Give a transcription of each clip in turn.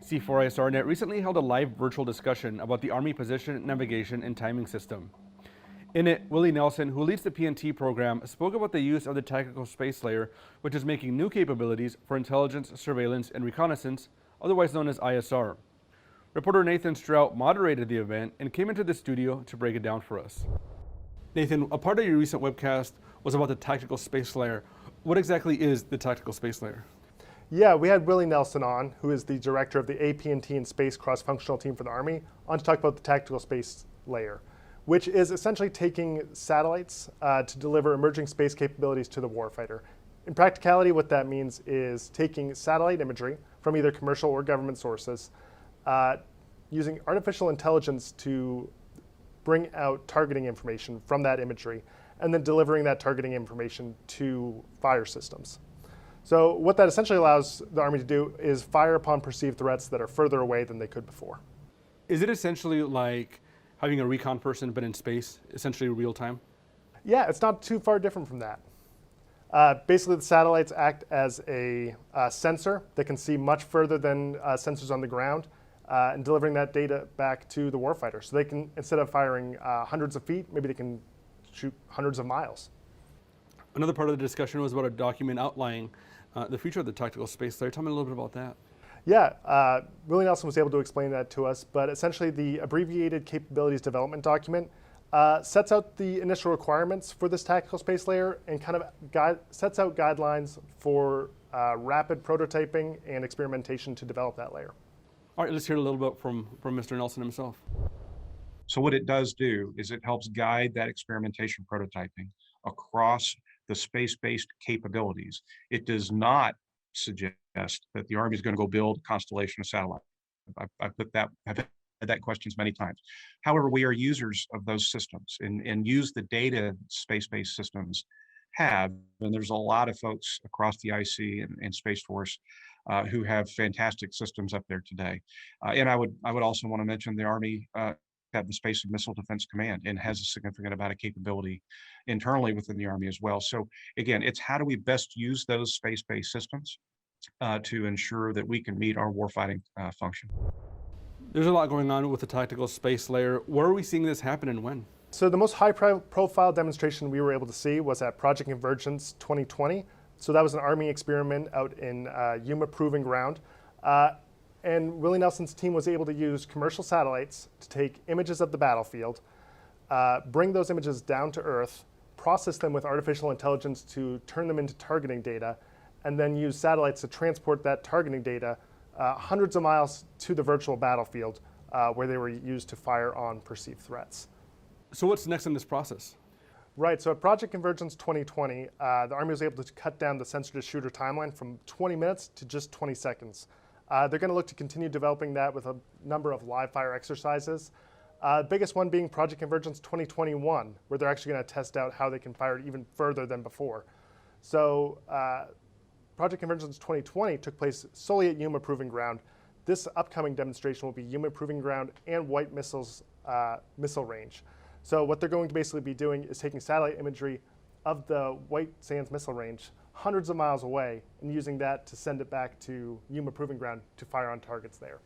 C4ISRnet recently held a live virtual discussion about the Army Position, Navigation, and Timing System. In it, Willie Nelson, who leads the PNT program, spoke about the use of the Tactical Space Layer, which is making new capabilities for intelligence, surveillance, and reconnaissance, otherwise known as ISR. Reporter Nathan Strout moderated the event and came into the studio to break it down for us. Nathan, a part of your recent webcast was about the Tactical Space Layer. What exactly is the Tactical Space Layer? Yeah, we had Willie Nelson on, who is the director of the AP&T and Space Cross-Functional Team for the Army, on to talk about the Tactical Space Layer, which is essentially taking satellites to deliver emerging space capabilities to the warfighter. In practicality, what that means is taking satellite imagery from either commercial or government sources, using artificial intelligence to bring out targeting information from that imagery, and then delivering that targeting information to fire systems. So what that essentially allows the Army to do is fire upon perceived threats that are further away than they could before. Is it essentially like having a recon person but in space, essentially real time? Yeah, it's not too far different from that. Basically, the satellites act as a sensor that can see much further than sensors on the ground, and delivering that data back to the warfighter. So they can, instead of firing hundreds of feet, maybe they can shoot hundreds of miles. Another part of the discussion was about a document outlining the future of the Tactical Space Layer. Tell me a little bit about that. Yeah, Willie Nelson was able to explain that to us, but essentially the Abbreviated Capabilities Development document sets out the initial requirements for this Tactical Space Layer and kind of sets out guidelines for rapid prototyping and experimentation to develop that layer. All right, let's hear a little bit from Mr. Nelson himself. So what it does do is it helps guide that experimentation prototyping across the space-based capabilities. It does not suggest that the Army is going to go build a constellation of satellites. I've had that questions many times. However, we are users of those systems and use the data space-based systems have, and there's a lot of folks across the IC and Space Force who have fantastic systems up there today. And I would also want to mention the Army have the Space and Missile Defense Command and has a significant amount of capability internally within the Army as well. So again, it's how do we best use those space-based systems to ensure that we can meet our warfighting function. There's a lot going on with the Tactical Space Layer. Where are we seeing this happen and when? So the most high-profile demonstration we were able to see was at Project Convergence 2020. So that was an Army experiment out in Yuma Proving Ground. And Willie Nelson's team was able to use commercial satellites to take images of the battlefield, bring those images down to Earth, process them with artificial intelligence to turn them into targeting data, and then use satellites to transport that targeting data hundreds of miles to the virtual battlefield where they were used to fire on perceived threats. So what's next in this process? Right, so at Project Convergence 2020, the Army was able to cut down the sensor-to-shooter timeline from 20 minutes to just 20 seconds. They're going to look to continue developing that with a number of live fire exercises. The biggest one being Project Convergence 2021, where they're actually going to test out how they can fire even further than before. So Project Convergence 2020 took place solely at Yuma Proving Ground. This upcoming demonstration will be Yuma Proving Ground and White Missiles missile range. So what they're going to basically be doing is taking satellite imagery of the White Sands missile range hundreds of miles away and using that to send it back to Yuma Proving Ground to fire on targets there.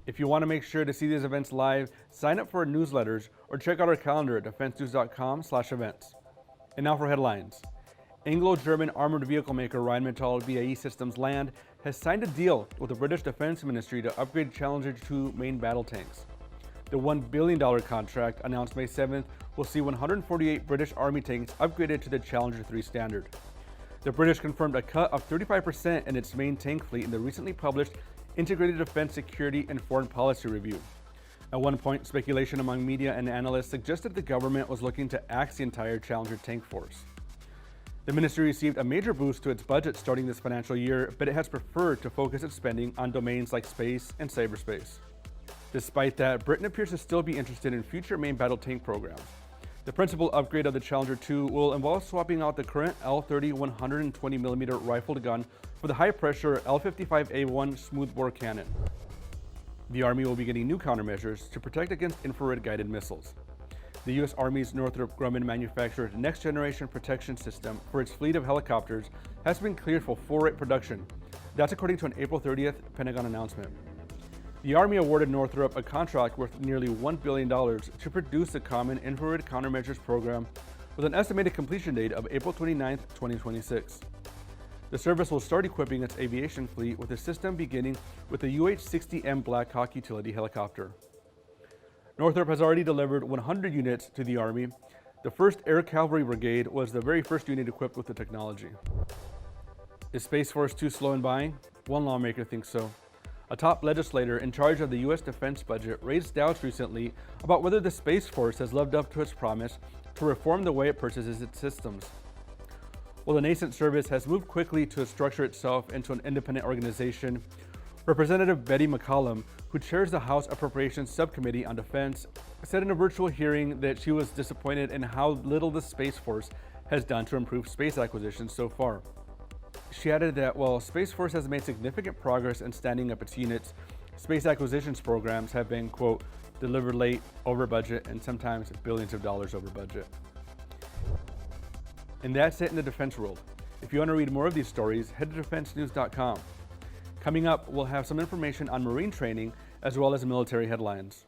If you want to make sure to see these events live, sign up for our newsletters or check out our calendar at defensenews.com/events. And now for headlines. Anglo-German armored vehicle maker Rheinmetall BAE Systems Land has signed a deal with the British Defence Ministry to upgrade Challenger 2 main battle tanks. The $1 billion contract, announced May 7th, will see 148 British Army tanks upgraded to the Challenger 3 standard. The British confirmed a cut of 35% in its main tank fleet in the recently published Integrated Defense Security and Foreign Policy Review. At one point, speculation among media and analysts suggested the government was looking to axe the entire Challenger tank force. The ministry received a major boost to its budget starting this financial year, but it has preferred to focus its spending on domains like space and cyberspace. Despite that, Britain appears to still be interested in future main battle tank programs. The principal upgrade of the Challenger 2 will involve swapping out the current L30 120mm rifled gun for the high-pressure L55A1 smoothbore cannon. The Army will be getting new countermeasures to protect against infrared-guided missiles. The U.S. Army's Northrop Grumman manufactured next-generation protection system for its fleet of helicopters has been cleared for full-rate production. That's according to an April 30th Pentagon announcement. The Army awarded Northrop a contract worth nearly $1 billion to produce the Common Infrared Countermeasures Program with an estimated completion date of April 29, 2026. The service will start equipping its aviation fleet with a system beginning with the UH-60M Black Hawk utility helicopter. Northrop has already delivered 100 units to the Army. The 1st Air Cavalry Brigade was the very first unit equipped with the technology. Is Space Force too slow in buying? One lawmaker thinks so. A top legislator in charge of the U.S. defense budget raised doubts recently about whether the Space Force has lived up to its promise to reform the way it purchases its systems. While the nascent service has moved quickly to structure itself into an independent organization, Representative Betty McCollum, who chairs the House Appropriations Subcommittee on Defense, said in a virtual hearing that she was disappointed in how little the Space Force has done to improve space acquisitions so far. She added that while Space Force has made significant progress in standing up its units, space acquisitions programs have been, quote, delivered late, over budget, and sometimes billions of dollars over budget. And that's it in the defense world. If you want to read more of these stories, head to defensenews.com. Coming up, we'll have some information on Marine training as well as military headlines.